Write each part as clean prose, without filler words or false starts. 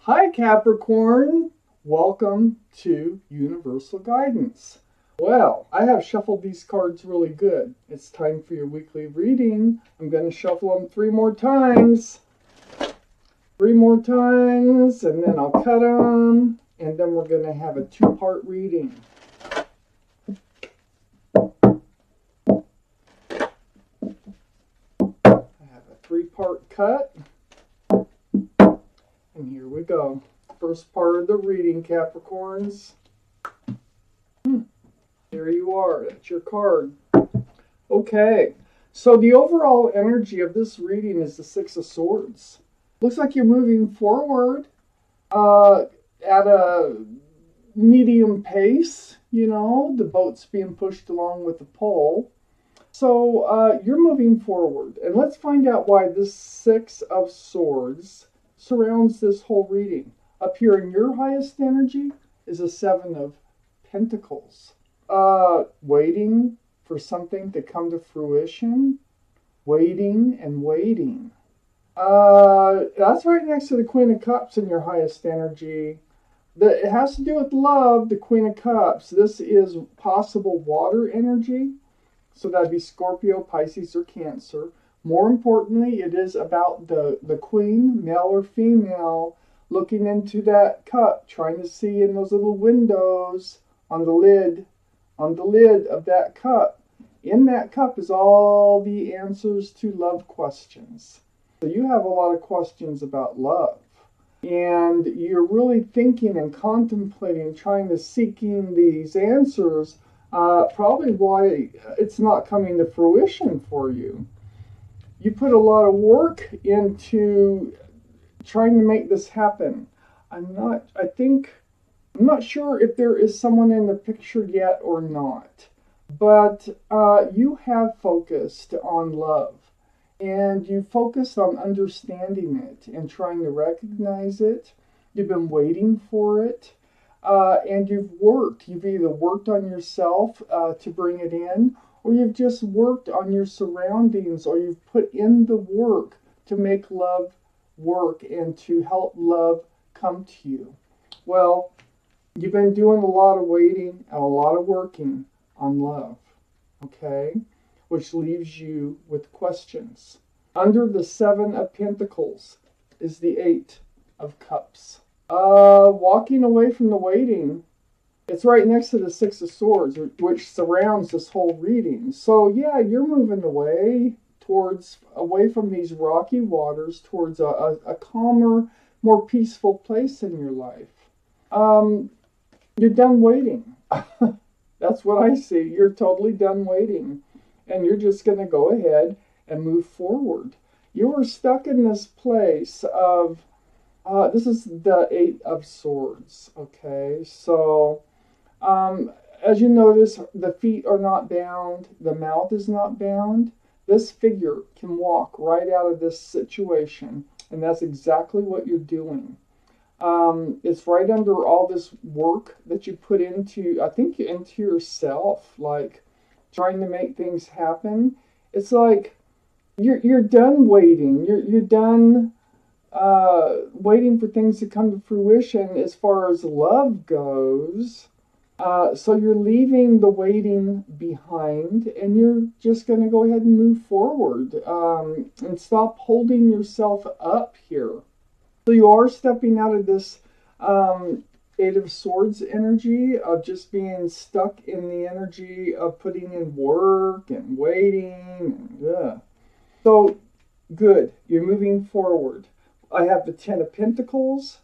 Hi Capricorn, welcome to Universal Guidance. Well, I have shuffled these cards really good. It's time for your weekly reading. I'm going to shuffle them 3 more times. 3 more times, and then I'll cut them, and then we're going to have a 2-part reading. I have a 3-part cut. And here we go. First part of the reading, Capricorns. There you are. That's your card. Okay. So the overall energy of this reading is the 6 of Swords. Looks like you're moving forward at a medium pace. You know, the boat's being pushed along with the pole. So you're moving forward. And let's find out why this 6 of Swords surrounds this whole reading. Up here in your highest energy is a 7 of Pentacles. Waiting for something to come to fruition. Waiting and waiting. That's right next to the Queen of Cups in your highest energy. It has to do with love, the Queen of Cups. This is possible water energy. So that'd be Scorpio, Pisces, or Cancer. More importantly, it is about the queen, male or female, looking into that cup, trying to see in those little windows on the lid of that cup. In that cup is all the answers to love questions. So you have a lot of questions about love. And you're really thinking and contemplating, trying to seeking these answers, probably why it's not coming to fruition for you. You put a lot of work into trying to make this happen. I'm not sure if there is someone in the picture yet or not. But you have focused on love. And you focused on understanding it and trying to recognize it. You've been waiting for it. And you've worked. You've either worked on yourself to bring it in, or you've just worked on your surroundings, or you've put in the work to make love work and to help love come to you. Well, you've been doing a lot of waiting and a lot of working on love, okay? Which leaves you with questions. Under the 7 of Pentacles is the 8 of Cups. Walking away from the waiting. It's right next to the 6 of Swords, which surrounds this whole reading. So yeah, you're moving away from these rocky waters towards a calmer, more peaceful place in your life. You're done waiting. That's what I see. You're totally done waiting. And you're just going to go ahead and move forward. You were stuck in this place of, this is the 8 of Swords, okay? So, as you notice, the feet are not bound, the mouth is not bound. This figure can walk right out of this situation, and that's exactly what you're doing. It's right under all this work that you put into, I think, into yourself, like trying to make things happen. It's like you're done waiting. You're done waiting for things to come to fruition as far as love goes. So you're leaving the waiting behind, and you're just going to go ahead and move forward and stop holding yourself up here. So you are stepping out of this 8 of Swords energy of just being stuck in the energy of putting in work and waiting. So good, you're moving forward. I have the 10 of Pentacles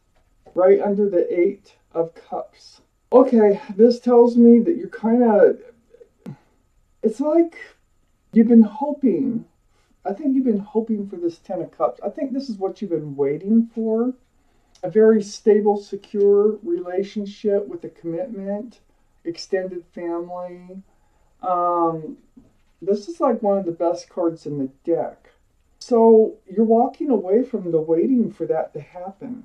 right under the 8 of Cups. Okay, this tells me that you're kind of, it's like you've been hoping. I think you've been hoping for this 10 of Cups. I think this is what you've been waiting for. A very stable, secure relationship with a commitment, extended family. This is like one of the best cards in the deck. So you're walking away from the waiting for that to happen,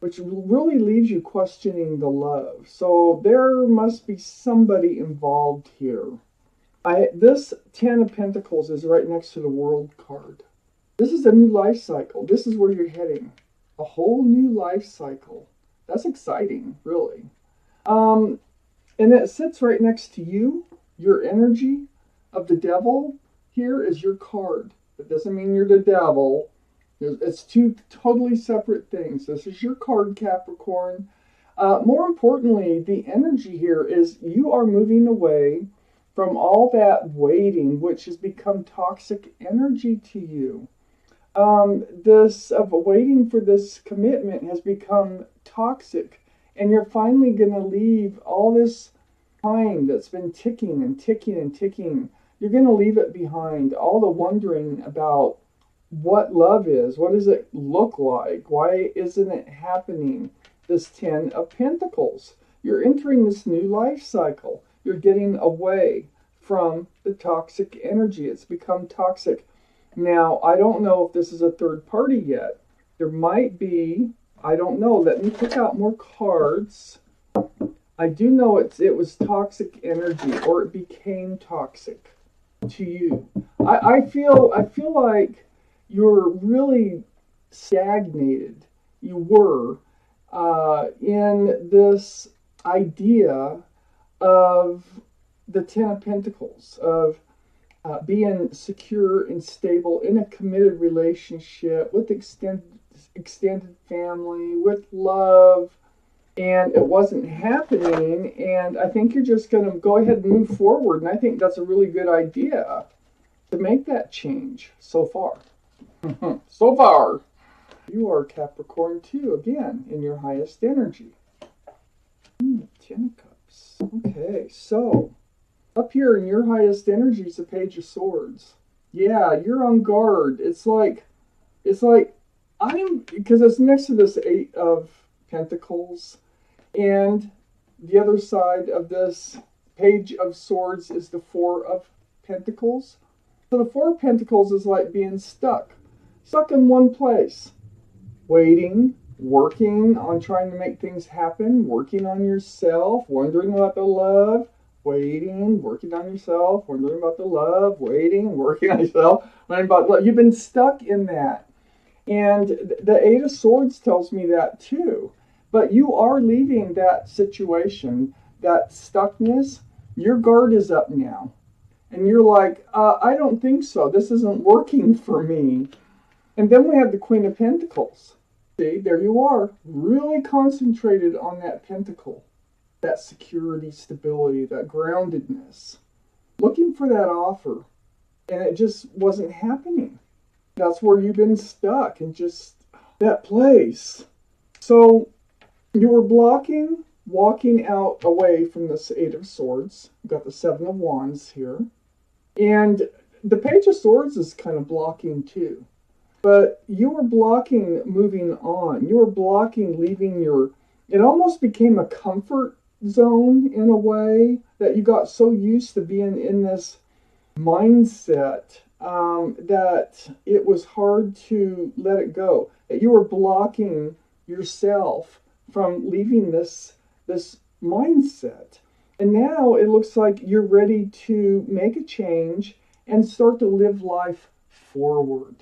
which really leaves you questioning the love. So there must be somebody involved here. This 10 of Pentacles is right next to the World card. This is a new life cycle. This is where you're heading. A whole new life cycle. That's exciting, really. Um, and it sits right next to you. Your energy of the devil here is your card. It doesn't mean you're the devil. It's two totally separate things. This is your card, Capricorn. More importantly, the energy here is you are moving away from all that waiting, which has become toxic energy to you. This of waiting for this commitment has become toxic, and you're finally going to leave all this time that's been ticking and ticking and ticking. You're going to leave it behind. All the wondering about what love is, what does it look like, why isn't it happening? This 10 of Pentacles. You're entering this new life cycle. You're getting away from the toxic energy. It's become toxic. Now, I don't know if this is a third party yet. There might be, I don't know. Let me pick out more cards. I do know it was toxic energy, or it became toxic to you. I feel like you're really stagnated. You were in this idea of the 10 of Pentacles, of being secure and stable in a committed relationship with extended family, with love, and it wasn't happening. And I think you're just going to go ahead and move forward. And I think that's a really good idea to make that change so far. So far. You are Capricorn too, again, in your highest energy. 10 of Cups. Okay, so up here in your highest energy is the Page of Swords. Yeah, you're on guard. It's like because it's next to this 8 of Pentacles, and the other side of this Page of Swords is the 4 of Pentacles. So the 4 of Pentacles is like being stuck in one place, waiting, working on trying to make things happen, working on yourself, wondering about the love, waiting, working on yourself, wondering about the love, waiting, working on yourself, wondering about love. You've been stuck in that. And the 8 of Swords tells me that too. But you are leaving that situation, that stuckness. Your guard is up now. And you're like, I don't think so. This isn't working for me. And then we have the Queen of Pentacles. See, there you are, really concentrated on that pentacle, that security, stability, that groundedness, looking for that offer, and it just wasn't happening. That's where you've been stuck in just that place. So you were blocking, walking out away from this 8 of Swords. You've got the 7 of Wands here. And the Page of Swords is kind of blocking too. But you were blocking moving on. You were blocking leaving it almost became a comfort zone in a way, that you got so used to being in this mindset that it was hard to let it go. That you were blocking yourself from leaving this mindset. And now it looks like you're ready to make a change and start to live life forward.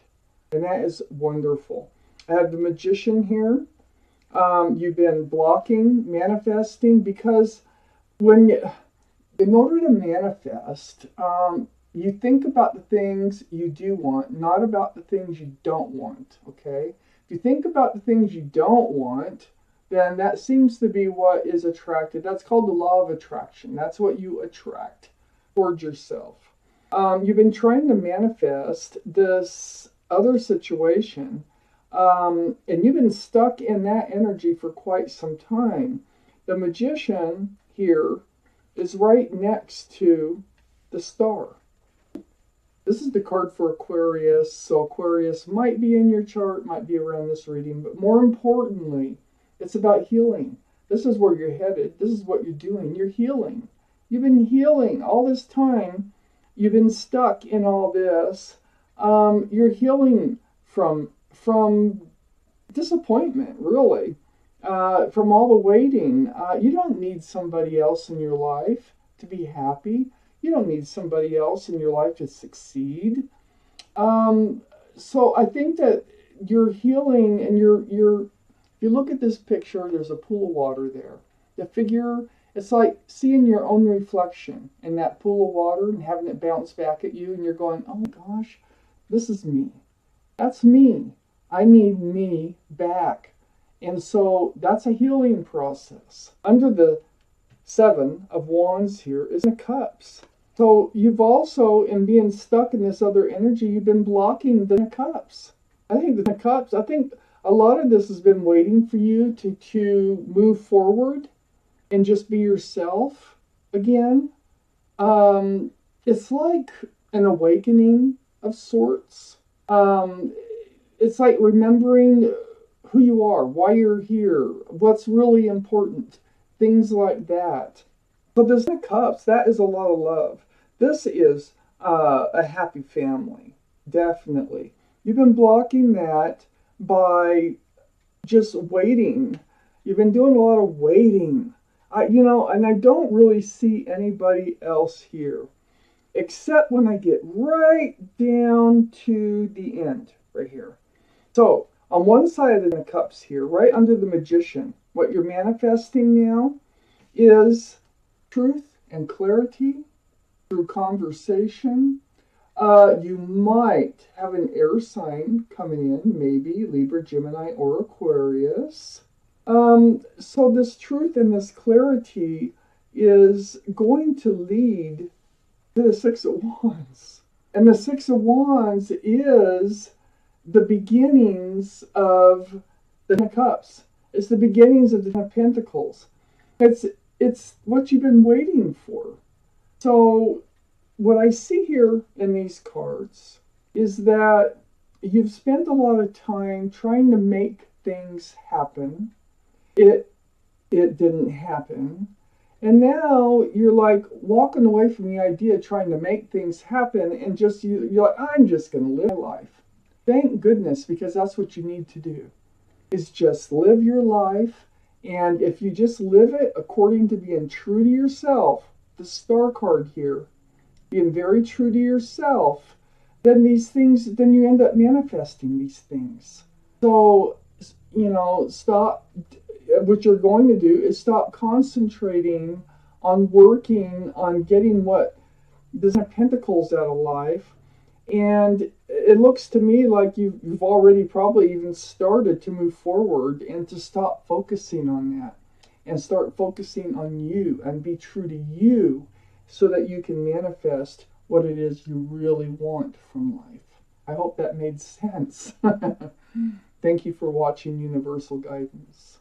And that is wonderful. I have the Magician here. You've been blocking, manifesting, because in order to manifest, you think about the things you do want, not about the things you don't want, okay? If you think about the things you don't want, then that seems to be what is attracted. That's called the law of attraction. That's what you attract towards yourself. You've been trying to manifest this other situation, and you've been stuck in that energy for quite some time. The Magician here is right next to the Star. This is the card for Aquarius, so Aquarius might be in your chart, might be around this reading, but more importantly, it's about healing. This is where you're headed. This is what you're doing. You're healing. You've been healing all this time. You've been stuck in all this. You're healing from disappointment, really, from all the waiting. You don't need somebody else in your life to be happy. You don't need somebody else in your life to succeed. So I think that you're healing, and if you look at this picture, there's a pool of water there. The figure, it's like seeing your own reflection in that pool of water and having it bounce back at you, and you're going, oh my gosh, this is me. That's me. I need me back. And so that's a healing process. Under the Seven of Wands here is the Cups. So you've also, in being stuck in this other energy, you've been blocking the Cups. I think a lot of this has been waiting for you to move forward and just be yourself again. It's like an awakening of sorts. It's like remembering who you are, why you're here, what's really important, things like that. But this Cups, that is a lot of love. This is a happy family, definitely. You've been blocking that by just waiting. You've been doing a lot of waiting. And I don't really see anybody else here, except when I get right down to the end, right here. So, on one side of the Cups here, right under the Magician, what you're manifesting now is truth and clarity through conversation. You might have an air sign coming in, maybe Libra, Gemini, or Aquarius. So this truth and this clarity is going to lead to the Six of Wands. And the Six of Wands is the beginnings of the Cups. It's the beginnings of the Pentacles. It's what you've been waiting for. So what I see here in these cards is that you've spent a lot of time trying to make things happen. It didn't happen. And now you're like walking away from the idea of trying to make things happen, and you're like, I'm just going to live my life. Thank goodness, because that's what you need to do, is just live your life. And if you just live it according to being true to yourself, the Star card here, being very true to yourself, then you end up manifesting these things. So, stop. What you're going to do is stop concentrating on working on getting what the Pentacles out of life. And it looks to me like you've already probably even started to move forward, and to stop focusing on that and start focusing on you and be true to you, so that you can manifest what it is you really want from life. I hope that made sense. Thank you for watching Universal Guidance.